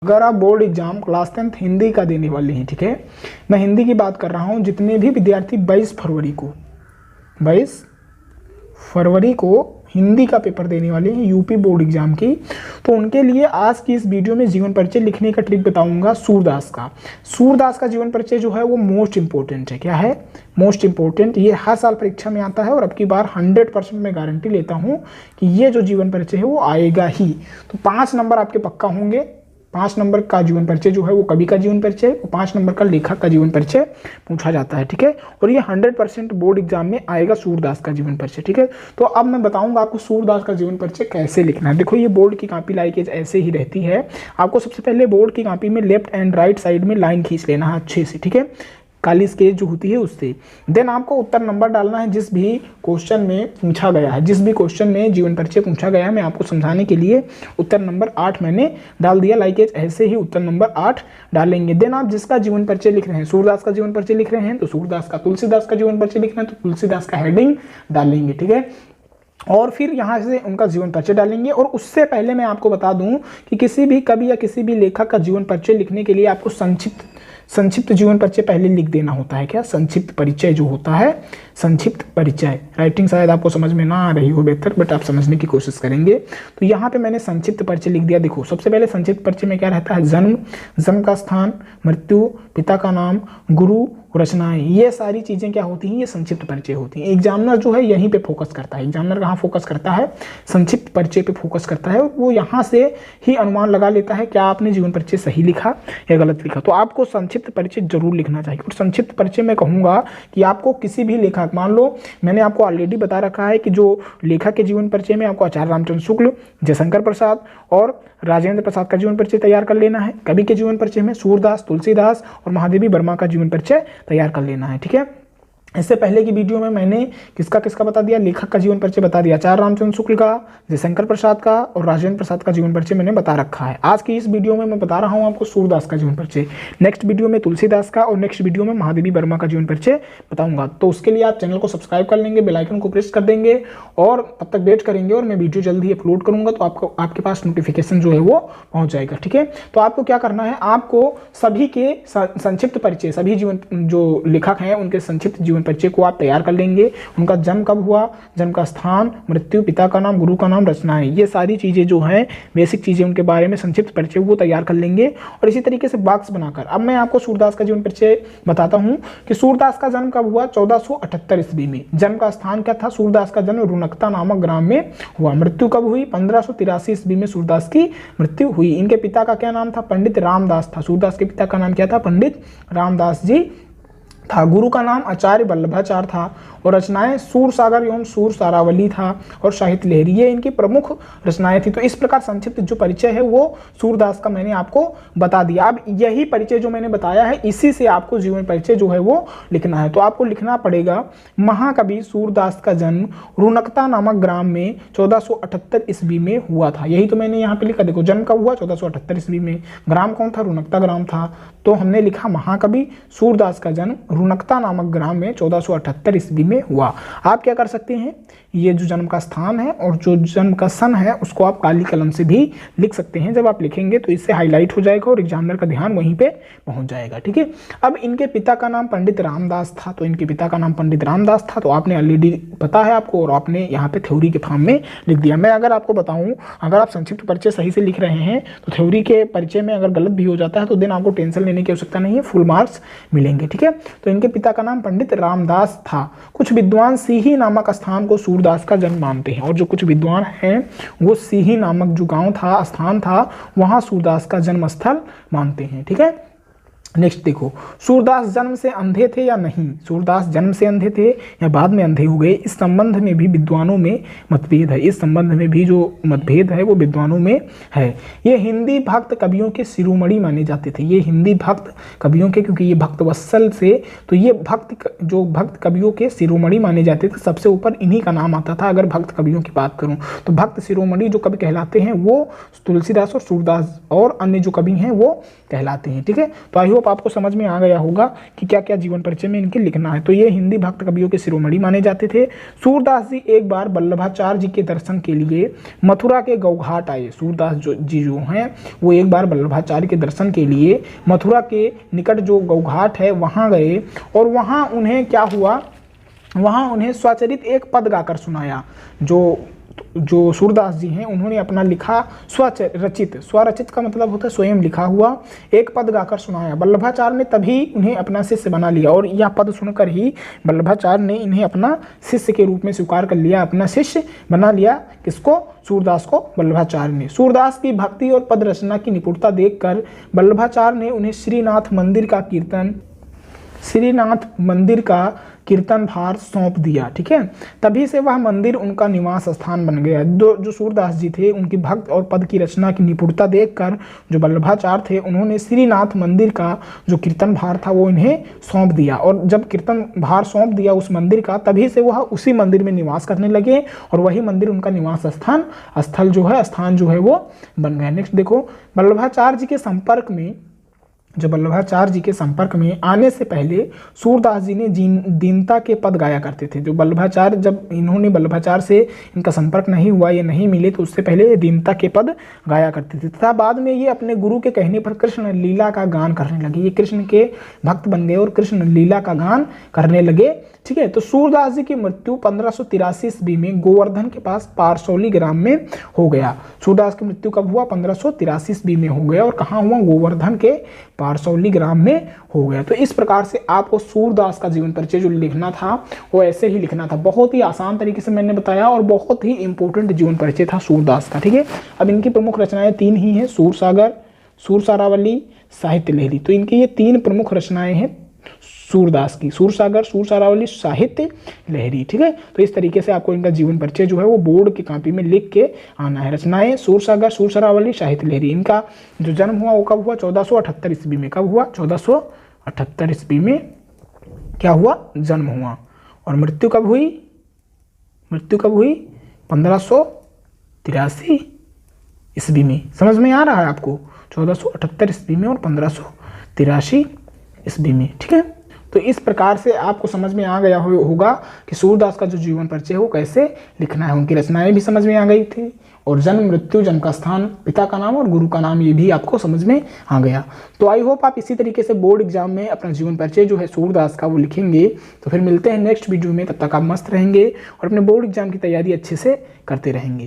अगर आप board exam class 10th Hindi का देने वाले हैं, ठीक है, मैं हिंदी की बात कर रहा हूं, जितने भी विद्यार्थी 22 फरवरी को हिंदी का पेपर देने वाले हैं यूपी बोर्ड एग्जाम की, तो उनके लिए आज की इस वीडियो में जीवन परिचय लिखने का ट्रिक बताऊंगा सूरदास का। सूरदास का जीवन परिचय जो है वो मोस्ट इंपॉर्टेंट है। क्या है? Most important. ये हर साल परीक्षा में आता है और अब की बार 100% मैं गारंटी लेता हूं कि ये जो जीवन परिचय है वो आएगा ही। तो 5 नंबर आपके पक्का होंगे। 5 नंबर का जीवन परिचय जो है वो कवि का जीवन परिचय और 5 नंबर का लेखक का जीवन परिचय पूछा जाता है, ठीक है। और ये 100% बोर्ड एग्जाम में आएगा सूरदास का जीवन परिचय, ठीक है। तो अब मैं बताऊंगा आपको सूरदास का जीवन परिचय कैसे लिखना है। देखो, ये बोर्ड की कॉपी लाइक ऐसे ही रहती है। आपको सबसे पहले बोर्ड की कॉपी में लेफ्ट एंड राइट साइड में लाइन खींच लेना है अच्छे से, ठीक है, काली स्केच जो होती है उससे। देन आपको उत्तर नंबर डालना है जिस भी क्वेश्चन में पूछा गया है, जिस भी क्वेश्चन में जीवन परिचय पूछा गया है। मैं आपको समझाने के लिए उत्तर नंबर 8 मैंने डाल दिया, लाइक ऐसे ही उत्तर नंबर 8 डालेंगे। देन आप जिसका जीवन परिचय लिख रहे हैं, सूरदास का जीवन परिचय लिख रहे हैं तो सूरदास का, तुलसीदास का जीवन परिचय लिख रहे हैं तो तुलसीदास का हेडिंग डालेंगे, ठीक है। और फिर यहाँ से उनका जीवन परिचय डालेंगे। और उससे पहले मैं आपको बता दूं कि किसी भी कवि या किसी भी लेखक का जीवन परिचय लिखने के लिए आपको संक्षिप्त जीवन परिचय पहले लिख देना होता है। क्या? संक्षिप्त परिचय जो होता है, संक्षिप्त परिचय। राइटिंग शायद आपको समझ में ना आ रही हो बेहतर, बट आप समझने की कोशिश करेंगे। तो यहाँ पे मैंने संक्षिप्त परिचय लिख दिया। देखो, सबसे पहले संक्षिप्त परिचय में क्या रहता है? जन्म का स्थान, मृत्यु, पिता का नाम, गुरु, रचनाएं, ये सारी चीजें क्या होती हैं? ये संक्षिप्त परिचय होती हैं। एग्जामिनर जो है यहीं पे फोकस करता है। एग्जामिनर कहाँ फोकस करता है? संक्षिप्त परिचय पे फोकस करता है। वो यहाँ से ही अनुमान लगा लेता है क्या आपने जीवन परिचय सही लिखा या गलत लिखा। तो आपको संक्षिप्त परिचय जरूर लिखना चाहिए। और संक्षिप्त परिचय मैं कहूँगा कि आपको किसी भी लेखक, मान लो मैंने आपको ऑलरेडी बता रखा है कि जो लेखक के जीवन परिचय में आपको आचार्य रामचंद्र शुक्ल, जयशंकर प्रसाद और राजेंद्र प्रसाद का जीवन परिचय तैयार कर लेना है। कवि के जीवन परिचय में सूरदास, तुलसीदास और महादेवी वर्मा का जीवन परिचय तैयार कर लेना है, ठीक है। इससे पहले की वीडियो में मैंने किसका किसका बता दिया? लेखक का जीवन परिचय बता दिया, आचार्य रामचंद्र शुक्ल का, जयशंकर प्रसाद का और राजेंद्र प्रसाद का जीवन परिचय मैंने बता रखा है। आज की इस वीडियो में मैं बता रहा हूं आपको सूरदास का जीवन परिचय। नेक्स्ट वीडियो में तुलसीदास का और नेक्स्ट वीडियो में महादेवी वर्मा का जीवन परिचय बताऊंगा। तो उसके लिए आप चैनल को सब्सक्राइब कर लेंगे, बेल आइकन को प्रेस कर देंगे और तब तक वेट करेंगे। और मैं वीडियो जल्द ही अपलोड करूंगा तो आपको, आपके पास नोटिफिकेशन जो है वो पहुंच जाएगा, ठीक है। तो आपको क्या करना है? आपको सभी के संक्षिप्त परिचय, सभी जीवन जो लेखक हैं उनके संक्षिप्त जीवन परिचय को आप तैयार कर लेंगे। उनका जन्म कब हुआ, जन्म का स्थान, मृत्यु, पिता का नाम, गुरु का नाम, रचनाएं, ये सारी चीजें जो हैं, बेसिक चीजें उनके बारे में संक्षिप्त परिचय वो तैयार कर लेंगे। और इसी तरीके से बॉक्स बनाकर अब मैं आपको सूरदास का जीवन परिचय बताता हूं कि सूरदास का जन्म कब हुआ? 1478 ईस्वी में। जन्म का स्थान क्या था? सूरदास का जन्म रुनकता नामक ग्राम में हुआ। मृत्यु कब हुई? 1583 ईस्वी में सूरदास की मृत्यु हुई। इनके पिता का क्या नाम था? पंडित रामदास था। सूरदास के पिता का नाम क्या था? पंडित रामदास जी था। गुरु का नाम आचार्य वल्लभाचार्य था और रचनाएं सूरसागर एवं सूर सारावली था और साहित्य लहरी, ये इनकी प्रमुख रचनाएं थी। तो इस प्रकार संक्षिप्त जो परिचय है वो सूरदास का मैंने आपको बता दिया। अब यही परिचय जो मैंने बताया है इसी से आपको जीवन परिचय जो है वो लिखना है। तो आपको लिखना पड़ेगा, महाकवि सूरदास का जन्म रुनकता नामक ग्राम में 1478 ईस्वी में हुआ था। यही तो मैंने यहाँ पे लिखा। देखो, जन्म कब हुआ? 1478 ईस्वी में। ग्राम कौन था? रुनकता ग्राम था। तो हमने लिखा महाकवि सूरदास का जन्म रुनकता नामक ग्राम में 1478 ईस्वी में हुआ। आप क्या कर सकते हैं? ये जो जन्म का स्थान है और जो जन्म का सन है उसको आप काली कलम से भी लिख सकते हैं। जब आप लिखेंगे तो इससे हाईलाइट हो जाएगा और एग्जामिनर का ध्यान वहीं पे पहुंच जाएगा, ठीक है। अब इनके पिता का नाम पंडित रामदास था। तो इनके पिता का नाम पंडित रामदास था, तो आपने ऑलरेडी पता है आपको, और आपने यहाँ पे थ्योरी के फॉर्म में लिख दिया। मैं अगर आपको बताऊं, अगर आप संक्षिप्त परिचय सही से लिख रहे हैं तो थ्योरी के परिचय में अगर गलत भी हो जाता है तो दिन आपको टेंशन लेने की आवश्यकता नहीं है, फुल मार्क्स मिलेंगे, ठीक है। तो इनके पिता का नाम पंडित रामदास था। कुछ विद्वान सीही नामक स्थान को सूरदास का जन्म मानते हैं, और जो कुछ विद्वान हैं वो सीही नामक जो गांव था, स्थान था, वहां सूरदास का जन्म स्थल मानते हैं, ठीक है। नेक्स्ट देखो, सूरदास जन्म से अंधे थे या नहीं? सूरदास जन्म से अंधे थे या बाद में अंधे हो गए, इस संबंध में भी विद्वानों में मतभेद है। इस संबंध में भी जो मतभेद है वो विद्वानों में है। ये हिंदी भक्त कवियों के शिरोमणि माने जाते थे। ये हिंदी भक्त कवियों के, क्योंकि ये भक्त वत्सल से, तो ये भक्त कवियों के शिरोमणि माने जाते थे। सबसे ऊपर इन्हीं का नाम आता था। अगर भक्त कवियों की बात करूं तो भक्त शिरोमणि जो कवि कहलाते हैं वो तुलसीदास और सूरदास और अन्य जो कवि हैं वो कहलाते हैं, ठीक है। तो आई होप होप आपको समझ में आ गया होगा कि क्या क्या जीवन परिचय में इनके लिखना है। तो ये हिंदी भक्त कवियों के शिरोमणि माने जाते थे। सूरदास जी एक बार वल्लभाचार्य जी के दर्शन के लिए मथुरा के गौघाट आए। सूरदास जी जो हैं वो एक बार वल्लभाचार्य के दर्शन के लिए मथुरा के निकट जो गौघाट है वहाँ गए, और वहाँ उन्हें क्या हुआ, वहाँ उन्हें स्वचरित एक पद गाकर सुनाया। जो सूरदास जी हैं उन्होंने अपना लिखा स्वरचित का मतलब होता है स्वयं लिखा हुआ एक पद गाकर सुनाया। वल्लभाचार्य ने तभी उन्हें अपना शिष्य बना लिया, और यह पद सुनकर ही वल्लभाचार्य ने इन्हें अपना शिष्य के रूप में स्वीकार कर लिया, अपना शिष्य बना लिया। किसको? सूरदास को वल्लभाचार्य ने। सूरदास की भक्ति और पद रचना की निपुणता देखकर वल्लभाचार्य ने उन्हें श्रीनाथ मंदिर का कीर्तन भार सौंप दिया। ठीक है, तभी से वह मंदिर उनका निवास स्थान बन गया। जो सूरदास जी थे उनकी भक्त और पद की रचना की निपुणता देखकर जो वल्लभाचार्य थे उन्होंने श्रीनाथ मंदिर का जो कीर्तन भार था वो इन्हें सौंप दिया, और जब कीर्तन भार सौंप दिया उस मंदिर का, तभी से वह उसी मंदिर में निवास करने लगे, और वही मंदिर उनका निवास स्थान जो है वो बन गया। नेक्स्ट देखो, वल्लभाचार्य जी के संपर्क में आने से पहले सूरदास जी ने दीनता के पद गाया करते थे। जब वल्लभाचार्य से इनका संपर्क नहीं हुआ, ये नहीं मिले, तो उससे पहले ये दीनता के पद गाया करते थे, तथा बाद में ये अपने गुरु के कहने पर कृष्ण लीला का गान करने लगे। ये कृष्ण के भक्त बन गए और कृष्ण लीला का गान करने लगे। ठीक है, तो सूरदास जी की मृत्यु 1583 ईस्वी में गोवर्धन के पास पारसौली ग्राम में हो गया। सूरदास की मृत्यु कब हुआ? 1583 ईस्वी में हो गया, और कहाँ हुआ? गोवर्धन के पारसौली ग्राम में हो गया। तो इस प्रकार से आपको सूरदास का जीवन परिचय जो लिखना था वो ऐसे ही लिखना था। बहुत ही आसान तरीके से मैंने बताया, और बहुत ही इंपॉर्टेंट जीवन परिचय था सूरदास का। ठीक है, अब इनकी प्रमुख रचनाएं 3 ही हैं, सूरसागर, सूरसारावली, साहित्य लहरी। तो इनकी ये 3 प्रमुख रचनाएं हैं सूरदास की, सूरसागर, सूरसारावली, साहित्य लहरी। ठीक है, तो इस तरीके से आपको इनका जीवन परिचय जो है वो बोर्ड की कॉपी में लिख के आना है। रचनाएं सूरसागर, सूरसारावली, साहित्य लहरी। इनका जो जन्म हुआ वो कब हुआ? 1478 ईस्वी में। कब हुआ? 1478 ईस्वी में क्या हुआ? जन्म हुआ। और मृत्यु कब हुई? 1583 ईस्वी में। समझ में आ रहा है आपको? 1478 ईस्वी में और 1583 ईस्वी में। ठीक है, तो इस प्रकार से आपको समझ में आ गया होगा कि सूरदास का जो जीवन परिचय है वो कैसे लिखना है। उनकी रचनाएं भी समझ में आ गई थी, और जन्म, मृत्यु, जन्म का स्थान, पिता का नाम और गुरु का नाम, ये भी आपको समझ में आ गया। तो आई होप आप इसी तरीके से बोर्ड एग्जाम में अपना जीवन परिचय जो है सूरदास का वो लिखेंगे। तो फिर मिलते हैं नेक्स्ट वीडियो में, तब तक आप मस्त रहेंगे और अपने बोर्ड एग्जाम की तैयारी अच्छे से करते रहेंगे।